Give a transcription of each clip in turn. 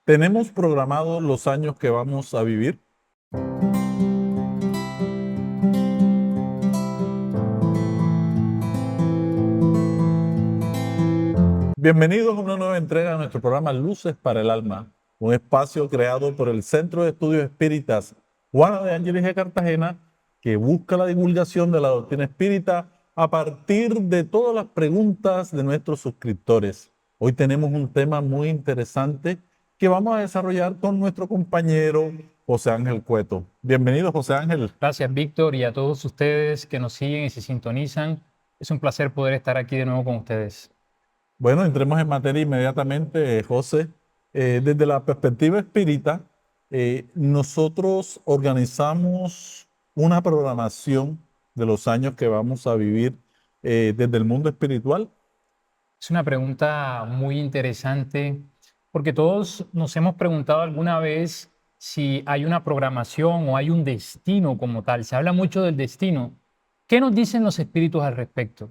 ¿Tenemos programados los años que vamos a vivir? Bienvenidos a una nueva entrega de nuestro programa Luces para el Alma, un espacio creado por el Centro de Estudios Espíritas Juana de Ángeles de Cartagena, que busca la divulgación de la doctrina espírita a partir de todas las preguntas de nuestros suscriptores. Hoy tenemos un tema muy interesante que vamos a desarrollar con nuestro compañero José Ángel Cueto. Bienvenido, José Ángel. Gracias, Víctor, y a todos ustedes que nos siguen y se sintonizan. Es un placer poder estar aquí de nuevo con ustedes. Bueno, entremos en materia inmediatamente, José. Desde la perspectiva espírita, nosotros organizamos una programación de los años que vamos a vivir desde el mundo espiritual. Es una pregunta muy interesante porque todos nos hemos preguntado alguna vez si hay una programación o hay un destino como tal. Se habla mucho del destino. ¿Qué nos dicen los espíritus al respecto?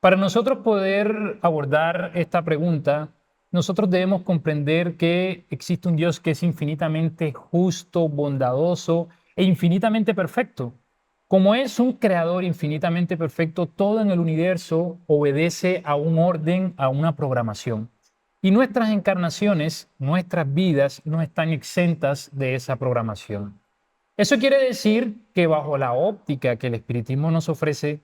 Para nosotros poder abordar esta pregunta, nosotros debemos comprender que existe un Dios que es infinitamente justo, bondadoso e infinitamente perfecto. Como es un creador infinitamente perfecto, todo en el universo obedece a un orden, a una programación. Y nuestras encarnaciones, nuestras vidas, no están exentas de esa programación. Eso quiere decir que bajo la óptica que el espiritismo nos ofrece,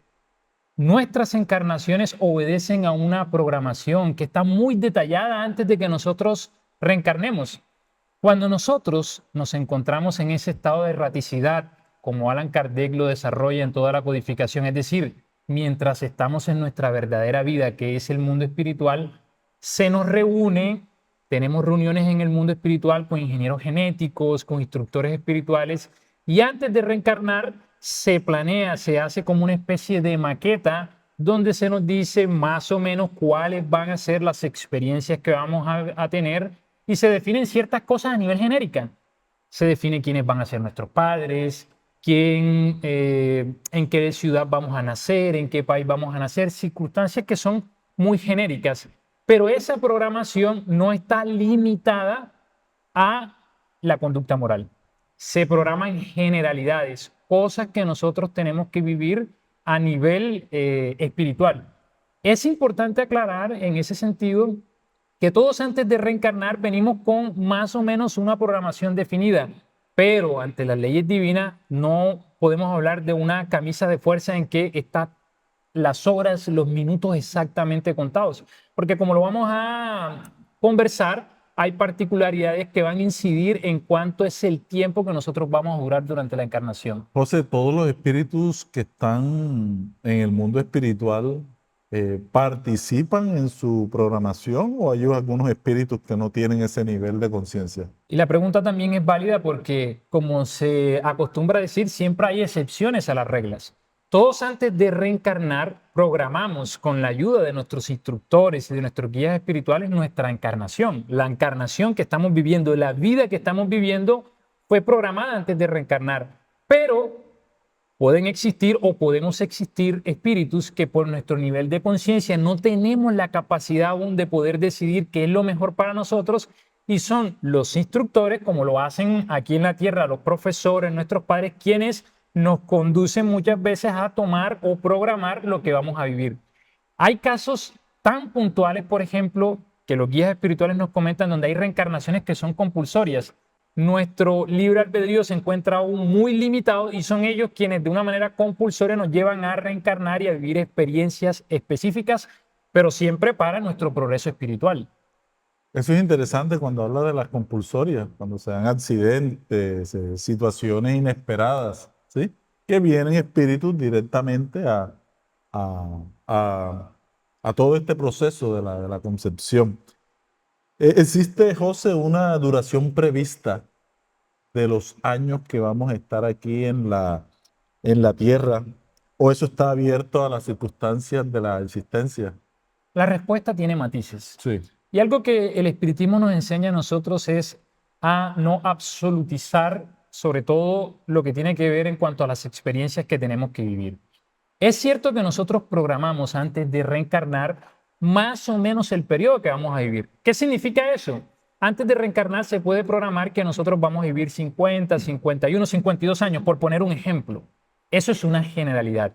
nuestras encarnaciones obedecen a una programación que está muy detallada antes de que nosotros reencarnemos. Cuando nosotros nos encontramos en ese estado de erraticidad, como Allan Kardec lo desarrolla en toda la codificación, es decir, mientras estamos en nuestra verdadera vida, que es el mundo espiritual, se nos reúne, tenemos reuniones en el mundo espiritual con ingenieros genéticos, con instructores espirituales, y antes de reencarnar se planea, se hace como una especie de maqueta donde se nos dice más o menos cuáles van a ser las experiencias que vamos a tener y se definen ciertas cosas a nivel genérica. Se define quiénes van a ser nuestros padres, en qué ciudad vamos a nacer, en qué país vamos a nacer, circunstancias que son muy genéricas. Pero esa programación no está limitada a la conducta moral. Se programa en generalidades, cosas que nosotros tenemos que vivir a nivel espiritual. Es importante aclarar en ese sentido que todos antes de reencarnar venimos con más o menos una programación definida, pero ante las leyes divinas no podemos hablar de una camisa de fuerza en que están las horas, los minutos exactamente contados, porque como lo vamos a conversar, hay particularidades que van a incidir en cuánto es el tiempo que nosotros vamos a durar durante la encarnación. José, todos los espíritus que están en el mundo espiritual participan en su programación, o hay algunos espíritus que no tienen ese nivel de conciencia. Y la pregunta también es válida porque, como se acostumbra a decir, siempre hay excepciones a las reglas. Todos antes de reencarnar programamos con la ayuda de nuestros instructores y de nuestros guías espirituales nuestra encarnación. La encarnación que estamos viviendo, la vida que estamos viviendo fue programada antes de reencarnar. Pero pueden existir o podemos existir espíritus que por nuestro nivel de conciencia no tenemos la capacidad aún de poder decidir qué es lo mejor para nosotros y son los instructores, como lo hacen aquí en la tierra los profesores, nuestros padres, quienes nos conducen muchas veces a tomar o programar lo que vamos a vivir. Hay casos tan puntuales, por ejemplo, que los guías espirituales nos comentan donde hay reencarnaciones que son compulsorias. Nuestro libre albedrío se encuentra aún muy limitado y son ellos quienes de una manera compulsoria nos llevan a reencarnar y a vivir experiencias específicas, pero siempre para nuestro progreso espiritual. Eso es interesante cuando habla de las compulsorias, cuando se dan accidentes, situaciones inesperadas, ¿sí? Que vienen espíritus directamente a, a- a todo este proceso de la concepción. ¿Existe, José, una duración prevista de los años que vamos a estar aquí en la Tierra? ¿O eso está abierto a las circunstancias de la existencia? La respuesta tiene matices. Sí. Y algo que el espiritismo nos enseña a nosotros es a no absolutizar sobre todo lo que tiene que ver en cuanto a las experiencias que tenemos que vivir. Es cierto que nosotros programamos antes de reencarnar más o menos el periodo que vamos a vivir. ¿Qué significa eso? antes de reencarnar se puede programar que nosotros vamos a vivir 50, 51, 52 años, por poner un ejemplo. Eso es una generalidad.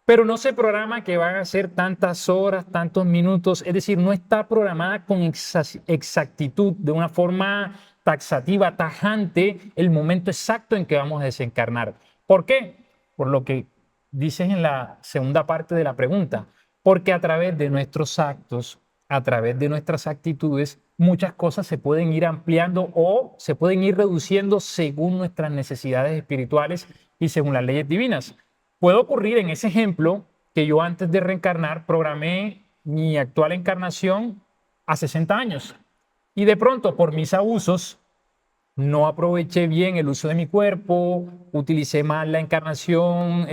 Pero no se programa que van a ser tantas horas, tantos minutos, es decir, no está programada con exactitud, de una forma taxativa, tajante, el momento exacto en que vamos a desencarnar. ¿Por qué? Por lo que dices en la segunda parte de la pregunta, porque a través de nuestros actos, a través de nuestras actitudes, muchas cosas se pueden ir ampliando o se pueden ir reduciendo según nuestras necesidades espirituales y según las leyes divinas. Puede ocurrir en ese ejemplo que yo antes de reencarnar programé mi actual encarnación a 60 años y de pronto por mis abusos no aproveché bien el uso de mi cuerpo, utilicé mal la encarnación,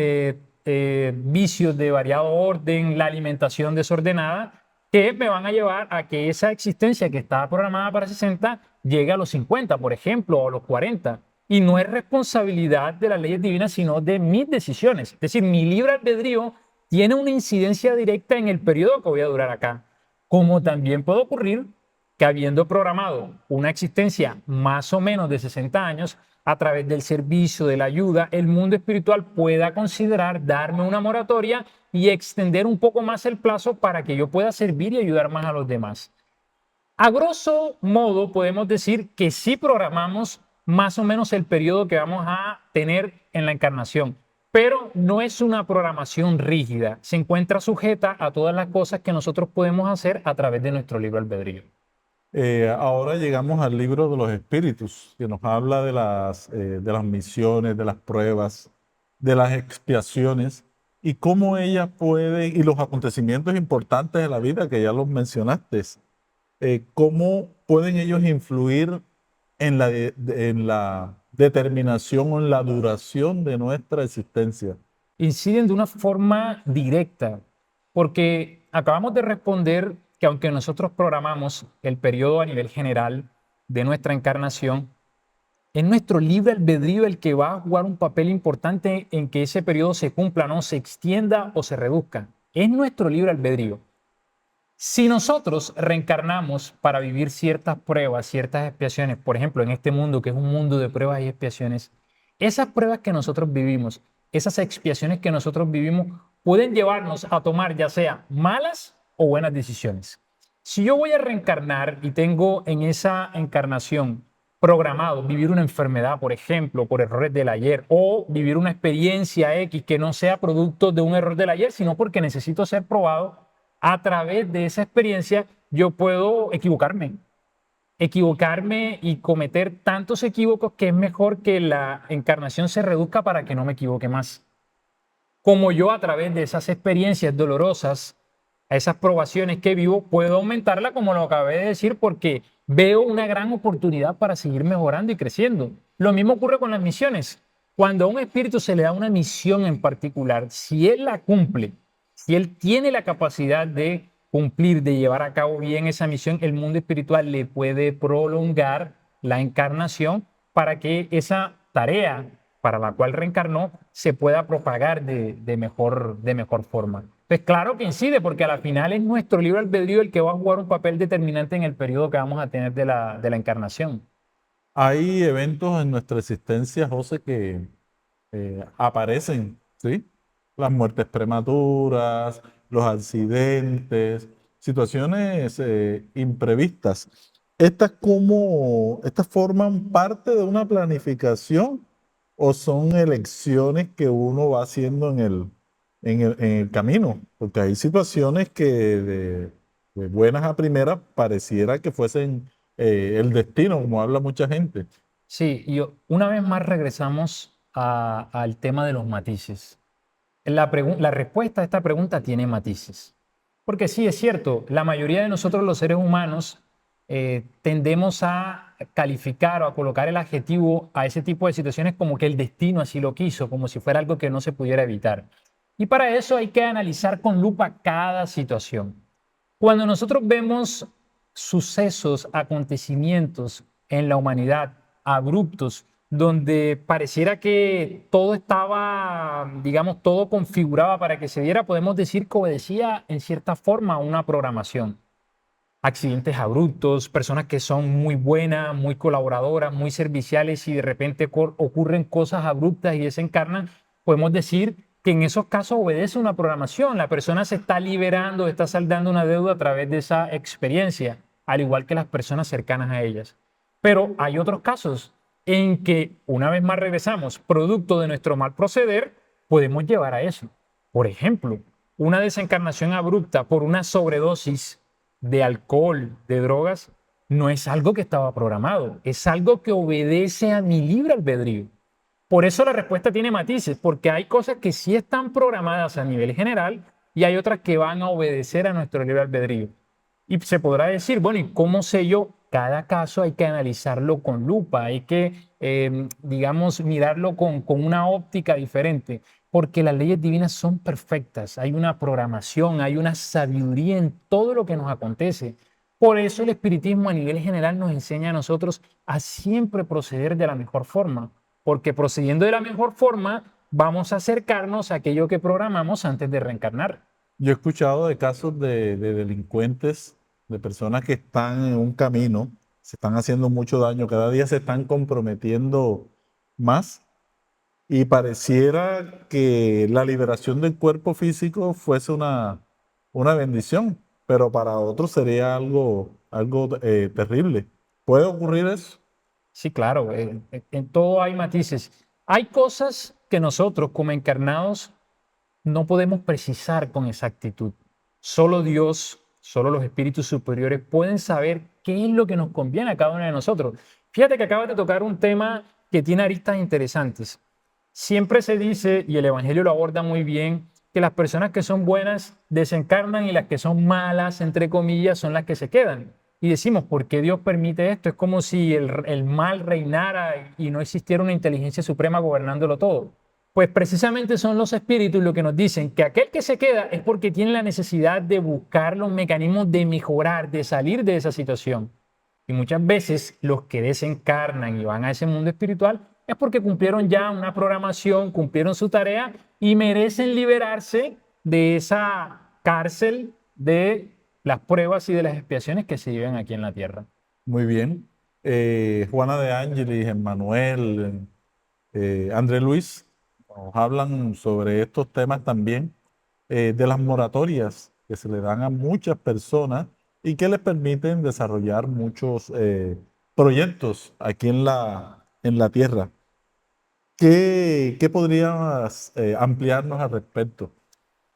vicios de variado orden, la alimentación desordenada, que me van a llevar a que esa existencia que estaba programada para 60 llegue a los 50, por ejemplo, o a los 40. Y no es responsabilidad de las leyes divinas, sino de mis decisiones. Es decir, mi libre albedrío tiene una incidencia directa en el periodo que voy a durar acá. Como también puede ocurrir que habiendo programado una existencia más o menos de 60 años, a través del servicio, de la ayuda, el mundo espiritual pueda considerar darme una moratoria y extender un poco más el plazo para que yo pueda servir y ayudar más a los demás. A grosso modo, podemos decir que sí programamos más o menos el periodo que vamos a tener en la encarnación, pero no es una programación rígida. Se encuentra sujeta a todas las cosas que nosotros podemos hacer a través de nuestro libre albedrío. Ahora llegamos al libro de los espíritus, que nos habla de las misiones, de las pruebas, de las expiaciones y cómo ellas pueden, y los acontecimientos importantes de la vida, que ya los mencionaste, cómo pueden ellos influir en la determinación o en la duración de nuestra existencia. Inciden de una forma directa, porque acabamos de responder que aunque nosotros programamos el periodo a nivel general de nuestra encarnación, es nuestro libre albedrío el que va a jugar un papel importante en que ese periodo se cumpla, no se extienda o se reduzca. Es nuestro libre albedrío. Si nosotros reencarnamos para vivir ciertas pruebas, ciertas expiaciones, por ejemplo, en este mundo que es un mundo de pruebas y expiaciones, esas pruebas que nosotros vivimos, esas expiaciones que nosotros vivimos, pueden llevarnos a tomar ya sea malas o buenas decisiones. Si yo voy a reencarnar y tengo en esa encarnación programado vivir una enfermedad, por ejemplo, por errores del ayer, o vivir una experiencia X que no sea producto de un error del ayer, sino porque necesito ser probado, a través de esa experiencia yo puedo equivocarme y cometer tantos equívocos que es mejor que la encarnación se reduzca para que no me equivoque más. Como yo a través de esas experiencias dolorosas, a esas probaciones que vivo, puedo aumentarla, como lo acabé de decir, porque veo una gran oportunidad para seguir mejorando y creciendo. Lo mismo ocurre con las misiones. Cuando a un espíritu se le da una misión en particular, si él la cumple, si él tiene la capacidad de cumplir, de llevar a cabo bien esa misión, el mundo espiritual le puede prolongar la encarnación para que esa tarea para la cual reencarnó se pueda propagar de mejor forma. Pues claro que incide, porque a la final es nuestro libre albedrío el que va a jugar un papel determinante en el periodo que vamos a tener de la encarnación. Hay eventos en nuestra existencia, José, que aparecen, ¿sí? Las muertes prematuras, los accidentes, situaciones imprevistas. ¿Estas forman parte de una planificación o son elecciones que uno va haciendo en el camino? Porque hay situaciones que de buenas a primeras pareciera que fuesen el destino, como habla mucha gente. Sí, y una vez más regresamos al tema de los matices. La respuesta a esta pregunta tiene matices. Porque sí, es cierto, la mayoría de nosotros los seres humanos tendemos a calificar o a colocar el adjetivo a ese tipo de situaciones como que el destino así lo quiso, como si fuera algo que no se pudiera evitar. Y para eso hay que analizar con lupa cada situación. Cuando nosotros vemos sucesos, acontecimientos en la humanidad, abruptos, donde pareciera que todo estaba, digamos, todo configuraba para que se diera, podemos decir que obedecía en cierta forma a una programación. accidentes abruptos, personas que son muy buenas, muy colaboradoras, muy serviciales y de repente ocurren cosas abruptas y desencarnan, podemos decir que en esos casos obedece una programación. La persona se está liberando, está saldando una deuda a través de esa experiencia, al igual que las personas cercanas a ellas. Pero hay otros casos en que, una vez más regresamos, producto de nuestro mal proceder, podemos llevar a eso. Por ejemplo, una desencarnación abrupta por una sobredosis de alcohol, de drogas, no es algo que estaba programado, es algo que obedece a mi libre albedrío. Por eso la respuesta tiene matices, porque hay cosas que sí están programadas a nivel general y hay otras que van a obedecer a nuestro libre albedrío. Y se podrá decir, bueno, ¿y cómo sé yo? Cada caso hay que analizarlo con lupa, hay que, digamos, mirarlo con una óptica diferente, porque las leyes divinas son perfectas, hay una programación, hay una sabiduría en todo lo que nos acontece. Por eso el espiritismo a nivel general nos enseña a nosotros a siempre proceder de la mejor forma, porque procediendo de la mejor forma vamos a acercarnos a aquello que programamos antes de reencarnar. Yo he escuchado de casos de delincuentes, de personas que están en un camino, se están haciendo mucho daño, cada día se están comprometiendo más y pareciera que la liberación del cuerpo físico fuese una bendición, pero para otros sería algo terrible. ¿Puede ocurrir eso? Sí, claro, en todo hay matices. Hay cosas que nosotros como encarnados no podemos precisar con exactitud. Solo Dios, solo los espíritus superiores pueden saber qué es lo que nos conviene a cada uno de nosotros. Fíjate que acabas de tocar un tema que tiene aristas interesantes. Siempre se dice, y el Evangelio lo aborda muy bien, que las personas que son buenas desencarnan y las que son malas, entre comillas, son las que se quedan. Y decimos, ¿por qué Dios permite esto? Es como si el mal reinara y no existiera una inteligencia suprema gobernándolo todo. Pues precisamente son los espíritus los que nos dicen que aquel que se queda es porque tiene la necesidad de buscar los mecanismos de mejorar, de salir de esa situación. Y muchas veces los que desencarnan y van a ese mundo espiritual es porque cumplieron ya una programación, cumplieron su tarea y merecen liberarse de esa cárcel de las pruebas y de las expiaciones que se viven aquí en la tierra. Muy bien. Juana de Ángeles, Emmanuel, André Luis nos hablan sobre estos temas también, de las moratorias que se le dan a muchas personas y que les permiten desarrollar muchos proyectos aquí en la tierra. ¿Qué podrías ampliarnos al respecto?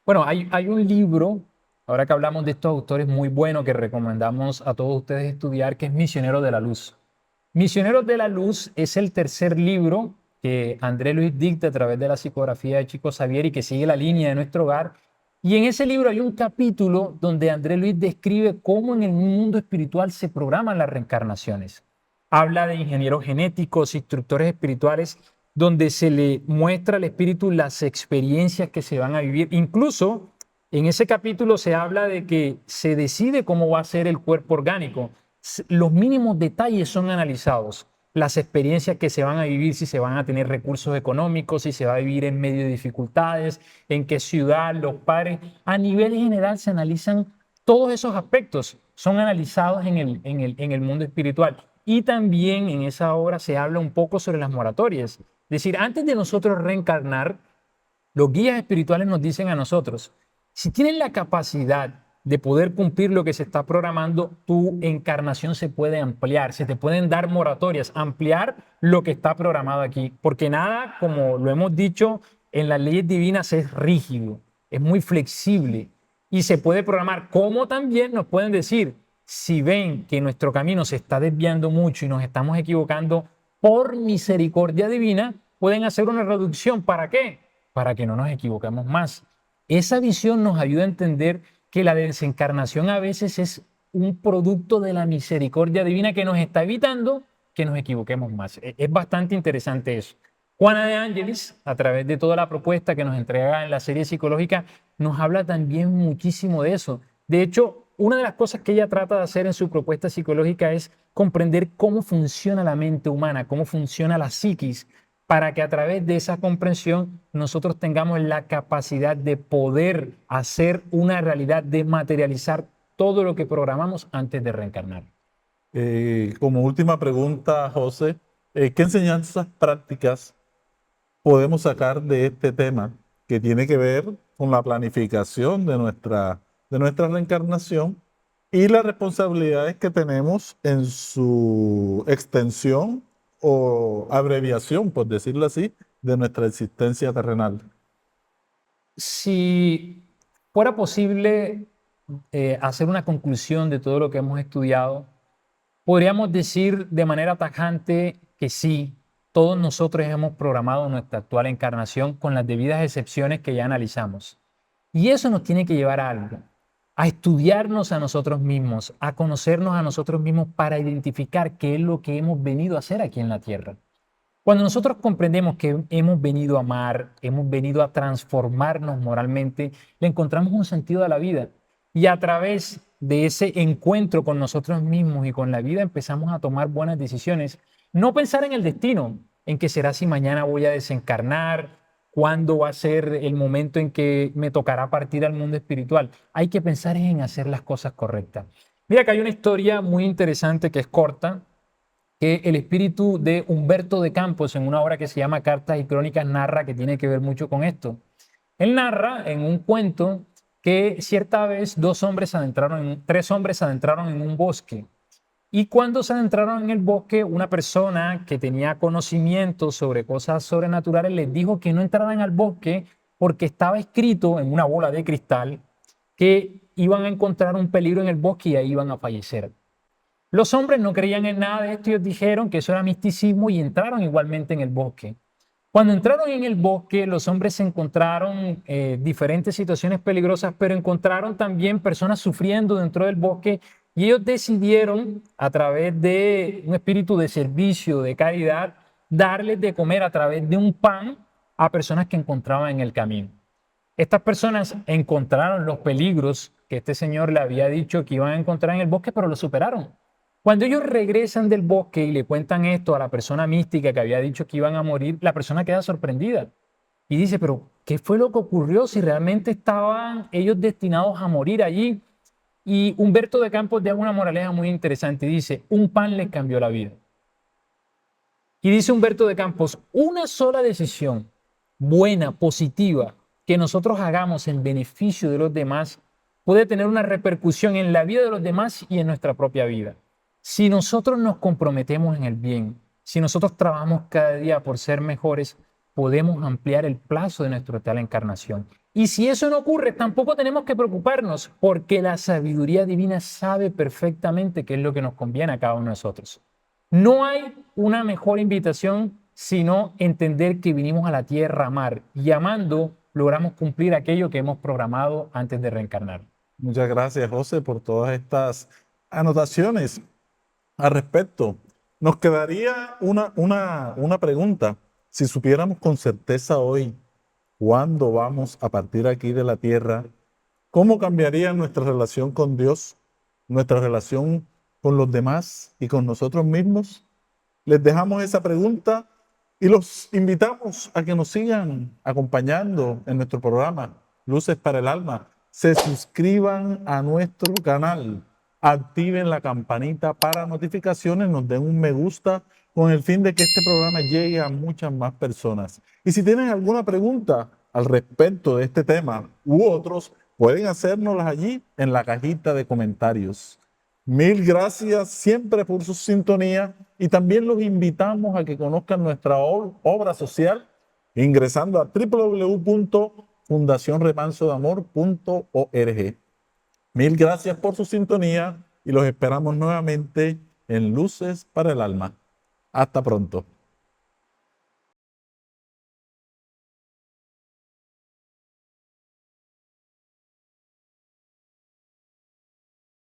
Bueno, hay un libro, ahora que hablamos de estos autores, muy bueno que recomendamos a todos ustedes estudiar, que es Misioneros de la Luz. Misioneros de la Luz es el tercer libro que André Luis dicta a través de la psicografía de Chico Xavier y que sigue la línea de nuestro hogar. Y en ese libro hay un capítulo donde André Luis describe cómo en el mundo espiritual se programan las reencarnaciones. Habla de ingenieros genéticos, instructores espirituales, donde se le muestra al espíritu las experiencias que se van a vivir. Incluso en ese capítulo se habla de que se decide cómo va a ser el cuerpo orgánico. Los mínimos detalles son analizados, las experiencias que se van a vivir, si se van a tener recursos económicos, si se va a vivir en medio de dificultades, en qué ciudad, los padres. A nivel general se analizan todos esos aspectos, son analizados en el mundo espiritual. Y también en esa obra se habla un poco sobre las moratorias. Es decir, antes de nosotros reencarnar, los guías espirituales nos dicen a nosotros, si tienes la capacidad de poder cumplir lo que se está programando, tu encarnación se puede ampliar, se te pueden dar moratorias, ampliar lo que está programado aquí, porque nada, como lo hemos dicho, en las leyes divinas es rígido, es muy flexible y se puede programar, como también nos pueden decir, si ven que nuestro camino se está desviando mucho y nos estamos equivocando, por misericordia divina, pueden hacer una reducción. ¿Para qué? Para que no nos equivoquemos más. Esa visión nos ayuda a entender que la desencarnación a veces es un producto de la misericordia divina que nos está evitando que nos equivoquemos más. Es bastante interesante eso. Juana de Ángeles, a través de toda la propuesta que nos entrega en la serie psicológica, nos habla también muchísimo de eso. De hecho, una de las cosas que ella trata de hacer en su propuesta psicológica es comprender cómo funciona la mente humana, cómo funciona la psiquis, para que a través de esa comprensión nosotros tengamos la capacidad de poder hacer una realidad, de materializar todo lo que programamos antes de reencarnar. Como última pregunta, José, ¿qué enseñanzas prácticas podemos sacar de este tema que tiene que ver con la planificación de nuestra reencarnación y las responsabilidades que tenemos en su extensión o abreviación, por decirlo así, de nuestra existencia terrenal? Si fuera posible hacer una conclusión de todo lo que hemos estudiado, podríamos decir de manera tajante que sí, todos nosotros hemos programado nuestra actual encarnación con las debidas excepciones que ya analizamos. Y eso nos tiene que llevar a algo, a estudiarnos a nosotros mismos, a conocernos a nosotros mismos para identificar qué es lo que hemos venido a hacer aquí en la Tierra. Cuando nosotros comprendemos que hemos venido a amar, hemos venido a transformarnos moralmente, le encontramos un sentido a la vida. Y a través de ese encuentro con nosotros mismos y con la vida empezamos a tomar buenas decisiones. No pensar en el destino, en que será si mañana voy a desencarnar, cuándo va a ser el momento en que me tocará partir al mundo espiritual. Hay que pensar en hacer las cosas correctas. Mira que hay una historia muy interesante que es corta, que el espíritu de Humberto de Campos en una obra que se llama Cartas y Crónicas narra, que tiene que ver mucho con esto. Él narra en un cuento que cierta vez tres hombres se adentraron en un bosque. Y cuando se adentraron en el bosque, una persona que tenía conocimiento sobre cosas sobrenaturales les dijo que no entraran al bosque porque estaba escrito en una bola de cristal que iban a encontrar un peligro en el bosque y ahí iban a fallecer. Los hombres no creían en nada de esto y ellos dijeron que eso era misticismo y entraron igualmente en el bosque. Cuando entraron en el bosque, los hombres encontraron diferentes situaciones peligrosas, pero encontraron también personas sufriendo dentro del bosque y ellos decidieron, a través de un espíritu de servicio, de caridad, darles de comer a través de un pan a personas que encontraban en el camino. Estas personas encontraron los peligros que este señor le había dicho que iban a encontrar en el bosque, pero lo superaron. Cuando ellos regresan del bosque y le cuentan esto a la persona mística que había dicho que iban a morir, la persona queda sorprendida y dice, pero ¿qué fue lo que ocurrió si realmente estaban ellos destinados a morir allí? Y Humberto de Campos da una moraleja muy interesante. Dice, un pan les cambió la vida. Y dice Humberto de Campos, una sola decisión buena, positiva, que nosotros hagamos en beneficio de los demás, puede tener una repercusión en la vida de los demás y en nuestra propia vida. Si nosotros nos comprometemos en el bien, si nosotros trabajamos cada día por ser mejores, podemos ampliar el plazo de nuestra tal encarnación. Y si eso no ocurre, tampoco tenemos que preocuparnos, porque la sabiduría divina sabe perfectamente qué es lo que nos conviene a cada uno de nosotros. No hay una mejor invitación sino entender que vinimos a la tierra a amar y amando logramos cumplir aquello que hemos programado antes de reencarnar. Muchas gracias, José, por todas estas anotaciones al respecto. Nos quedaría una pregunta. Si supiéramos con certeza hoy cuándo vamos a partir aquí de la tierra, ¿cómo cambiaría nuestra relación con Dios, nuestra relación con los demás y con nosotros mismos? Les dejamos esa pregunta y los invitamos a que nos sigan acompañando en nuestro programa Luces para el Alma. Se suscriban a nuestro canal, activen la campanita para notificaciones, nos den un me gusta con el fin de que este programa llegue a muchas más personas. Y si tienen alguna pregunta al respecto de este tema u otros, pueden hacérnoslas allí en la cajita de comentarios. Mil gracias siempre por su sintonía y también los invitamos a que conozcan nuestra obra social ingresando a www.fundacionremansodeamor.org. Mil gracias por su sintonía y los esperamos nuevamente en Luces para el Alma. Hasta pronto.